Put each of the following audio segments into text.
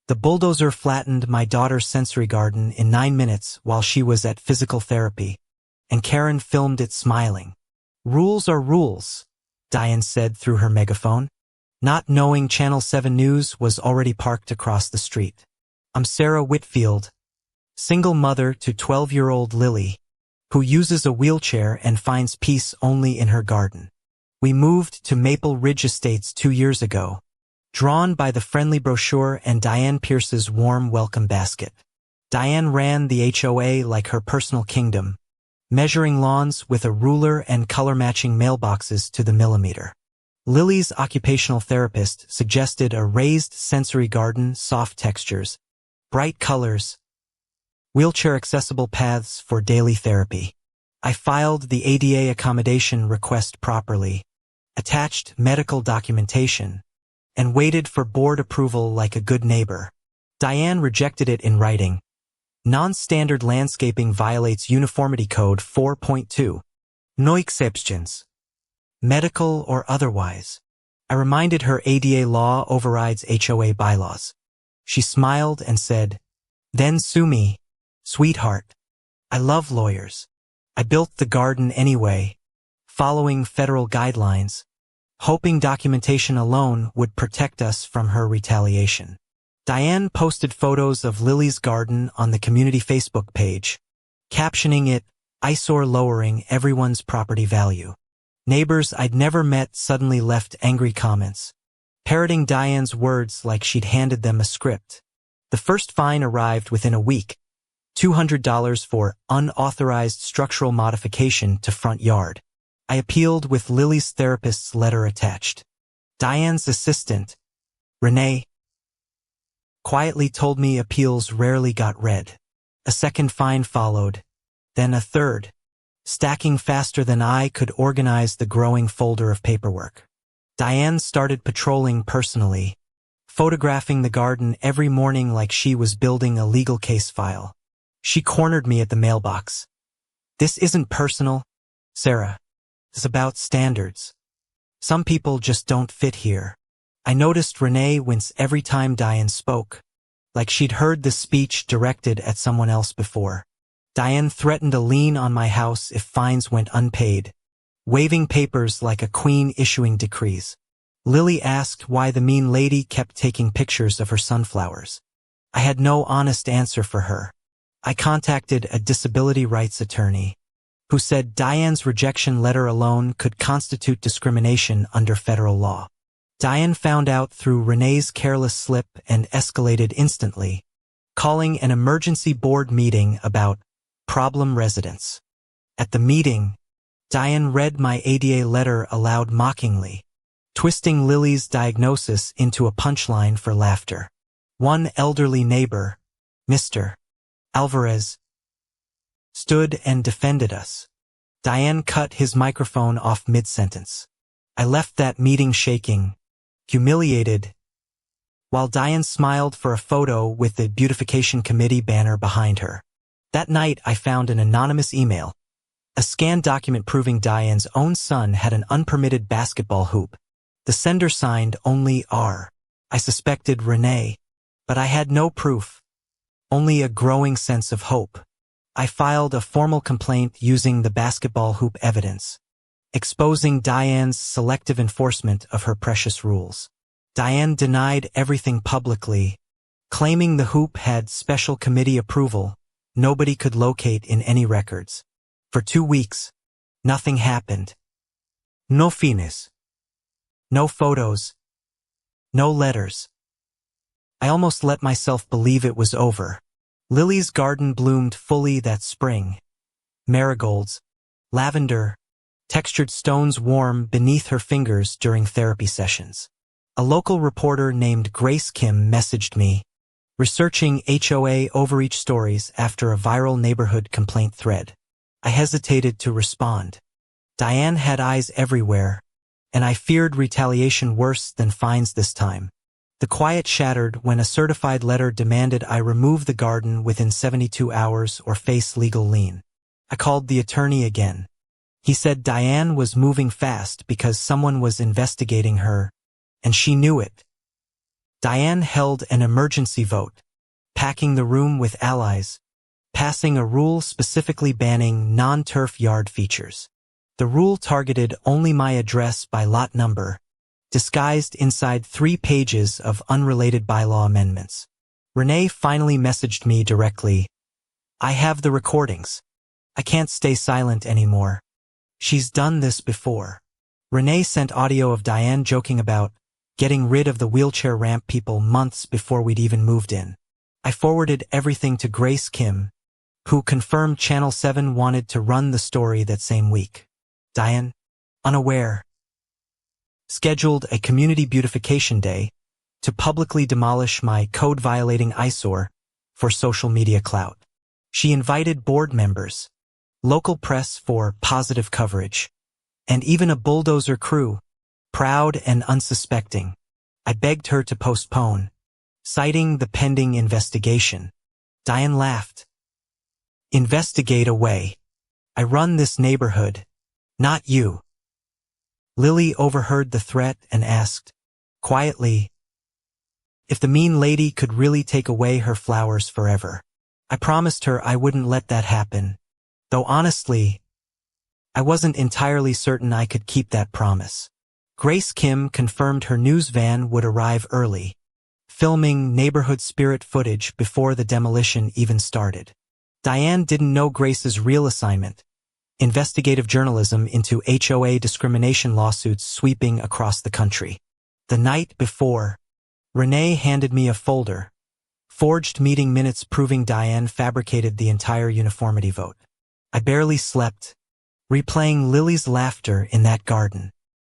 The bulldozer flattened my daughter's sensory garden in 9 minutes while she was at physical therapy, and Karen filmed it smiling. "Rules are rules," Diane said through her megaphone, not knowing Channel 7 News was already parked across the street. "I'm Sarah Whitfield, single mother to 12-year-old Lily, who uses a wheelchair and finds peace only in her garden. We moved to Maple Ridge Estates 2 years ago, drawn by the friendly brochure and Diane Pierce's warm welcome basket." Diane ran the HOA like her personal kingdom, measuring lawns with a ruler and color-matching mailboxes to the millimeter. Lily's occupational therapist suggested a raised sensory garden, soft textures, bright colors, wheelchair-accessible paths for daily therapy. I filed the ADA accommodation request properly, attached medical documentation, and waited for board approval like a good neighbor. Diane rejected it in writing. Non-standard landscaping violates Uniformity Code 4.2. No exceptions, medical or otherwise. I reminded her ADA law overrides HOA bylaws. She smiled and said, "Then sue me, sweetheart. I love lawyers. I built the garden anyway, following federal guidelines, hoping documentation alone would protect us from her retaliation." Diane posted photos of Lily's garden on the community Facebook page, captioning it, "Eyesore lowering everyone's property value." Neighbors I'd never met suddenly left angry comments, parroting Diane's words like she'd handed them a script. The first fine arrived within a week, $200 for unauthorized structural modification to front yard. I appealed with Lily's therapist's letter attached. Diane's assistant, Renee, quietly told me appeals rarely got read. A second fine followed, then a third, stacking faster than I could organize the growing folder of paperwork. Diane started patrolling personally, photographing the garden every morning like she was building a legal case file. She cornered me at the mailbox. "This isn't personal, Sarah. It's about standards. Some people just don't fit here." I noticed Renee wince every time Diane spoke, like she'd heard the speech directed at someone else before. Diane threatened a lien on my house if fines went unpaid, waving papers like a queen issuing decrees. Lily asked why the mean lady kept taking pictures of her sunflowers. I had no honest answer for her. I contacted a disability rights attorney, who said Diane's rejection letter alone could constitute discrimination under federal law. Diane found out through Renee's careless slip and escalated instantly, calling an emergency board meeting about problem residents. At the meeting, Diane read my ADA letter aloud mockingly, twisting Lily's diagnosis into a punchline for laughter. One elderly neighbor, Mr. Alvarez, stood and defended us. Diane cut his microphone off mid-sentence. I left that meeting shaking, humiliated, while Diane smiled for a photo with the Beautification Committee banner behind her. That night I found an anonymous email, a scanned document proving Diane's own son had an unpermitted basketball hoop. The sender signed only R. I suspected Renee, but I had no proof, only a growing sense of hope. I filed a formal complaint using the basketball hoop evidence, exposing Diane's selective enforcement of her precious rules. Diane denied everything publicly, claiming the hoop had special committee approval nobody could locate in any records. For 2 weeks, nothing happened. No fines. No photos. No letters. I almost let myself believe it was over. Lily's garden bloomed fully that spring. Marigolds, lavender, textured stones warm beneath her fingers during therapy sessions. A local reporter named Grace Kim messaged me, researching HOA overreach stories after a viral neighborhood complaint thread. I hesitated to respond. Diane had eyes everywhere, and I feared retaliation worse than fines this time. The quiet shattered when a certified letter demanded I remove the garden within 72 hours or face legal lien. I called the attorney again. He said Diane was moving fast because someone was investigating her, and she knew it. Diane held an emergency vote, packing the room with allies, passing a rule specifically banning non-turf yard features. The rule targeted only my address by lot number, disguised inside 3 pages of unrelated bylaw amendments. Renee finally messaged me directly. I have the recordings. I can't stay silent anymore. She's done this before. Renee sent audio of Diane joking about getting rid of the wheelchair ramp people months before we'd even moved in. I forwarded everything to Grace Kim, who confirmed Channel 7 wanted to run the story that same week. Diane, unaware, scheduled a community beautification day to publicly demolish my code-violating eyesore for social media clout. She invited board members, local press for positive coverage, and even a bulldozer crew, proud and unsuspecting. I begged her to postpone, citing the pending investigation. Diane laughed. Investigate away. I run this neighborhood, not you. Lily overheard the threat and asked, quietly, if the mean lady could really take away her flowers forever. I promised her I wouldn't let that happen, though honestly, I wasn't entirely certain I could keep that promise. Grace Kim confirmed her news van would arrive early, filming neighborhood spirit footage before the demolition even started. Diane didn't know Grace's real assignment, investigative journalism into HOA discrimination lawsuits sweeping across the country. The night before, Renee handed me a folder, forged meeting minutes proving Diane fabricated the entire uniformity vote. I barely slept, replaying Lily's laughter in that garden,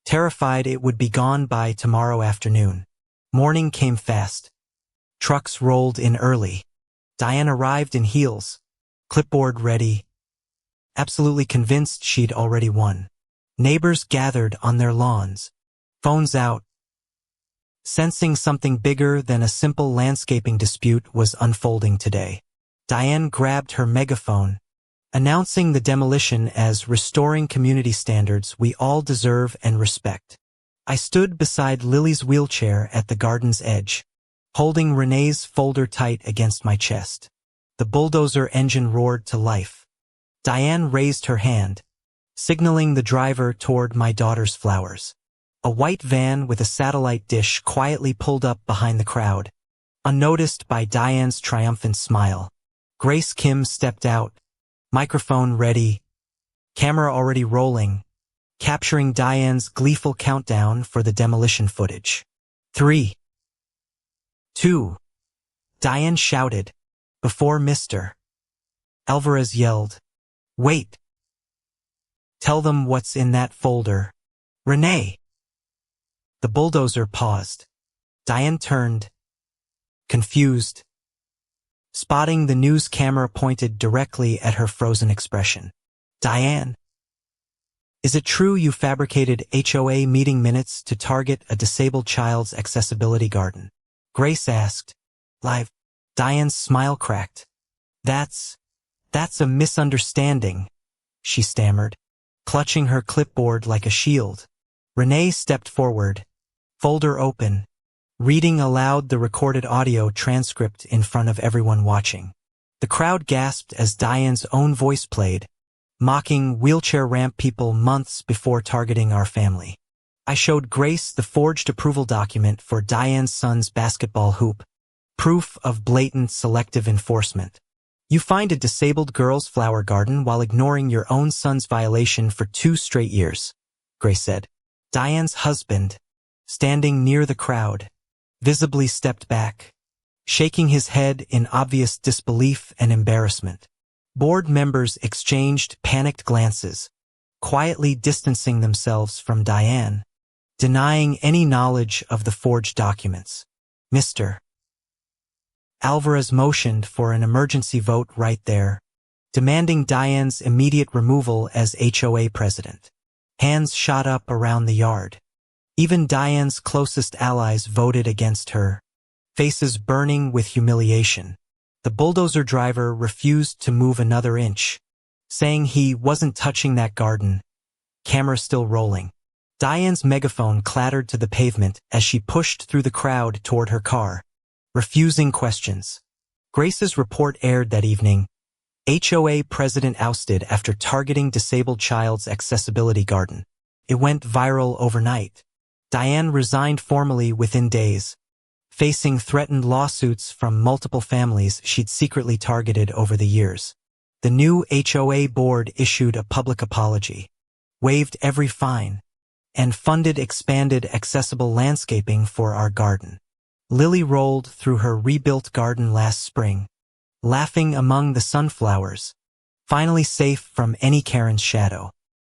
terrified it would be gone by tomorrow afternoon. Morning came fast. Trucks rolled in early. Diane arrived in heels, clipboard ready, absolutely convinced she'd already won. Neighbors gathered on their lawns, phones out, sensing something bigger than a simple landscaping dispute was unfolding today. Diane grabbed her megaphone, announcing the demolition as restoring community standards we all deserve and respect. I stood beside Lily's wheelchair at the garden's edge, holding Renee's folder tight against my chest. The bulldozer engine roared to life. Diane raised her hand, signaling the driver toward my daughter's flowers. A white van with a satellite dish quietly pulled up behind the crowd, unnoticed by Diane's triumphant smile. Grace Kim stepped out, microphone ready, camera already rolling, capturing Diane's gleeful countdown for the demolition footage. 3, 2, Diane shouted, before Mr. Alvarez yelled, "Wait! Tell them what's in that folder, Renee!" The bulldozer paused. Diane turned, confused, spotting the news camera pointed directly at her frozen expression. "Diane, is it true you fabricated HOA meeting minutes to target a disabled child's accessibility garden?" Grace asked, live. Diane's smile cracked. That's a misunderstanding," she stammered, clutching her clipboard like a shield. Renee stepped forward, folder open, reading aloud the recorded audio transcript in front of everyone watching. The crowd gasped as Diane's own voice played, mocking wheelchair ramp people months before targeting our family. I showed Grace the forged approval document for Diane's son's basketball hoop, proof of blatant selective enforcement. "You find a disabled girl's flower garden while ignoring your own son's violation for 2 straight years," Grace said. Diane's husband, standing near the crowd, visibly stepped back, shaking his head in obvious disbelief and embarrassment. Board members exchanged panicked glances, quietly distancing themselves from Diane, denying any knowledge of the forged documents. Mr. Alvarez motioned for an emergency vote right there, demanding Diane's immediate removal as HOA president. Hands shot up around the yard. Even Diane's closest allies voted against her, faces burning with humiliation. The bulldozer driver refused to move another inch, saying he wasn't touching that garden, camera still rolling. Diane's megaphone clattered to the pavement as she pushed through the crowd toward her car, refusing questions. Grace's report aired that evening. HOA president ousted after targeting disabled child's accessibility garden. It went viral overnight. Diane resigned formally within days, facing threatened lawsuits from multiple families she'd secretly targeted over the years. The new HOA board issued a public apology, waived every fine, and funded expanded accessible landscaping for our garden. Lily rolled through her rebuilt garden last spring, laughing among the sunflowers, finally safe from any Karen's shadow.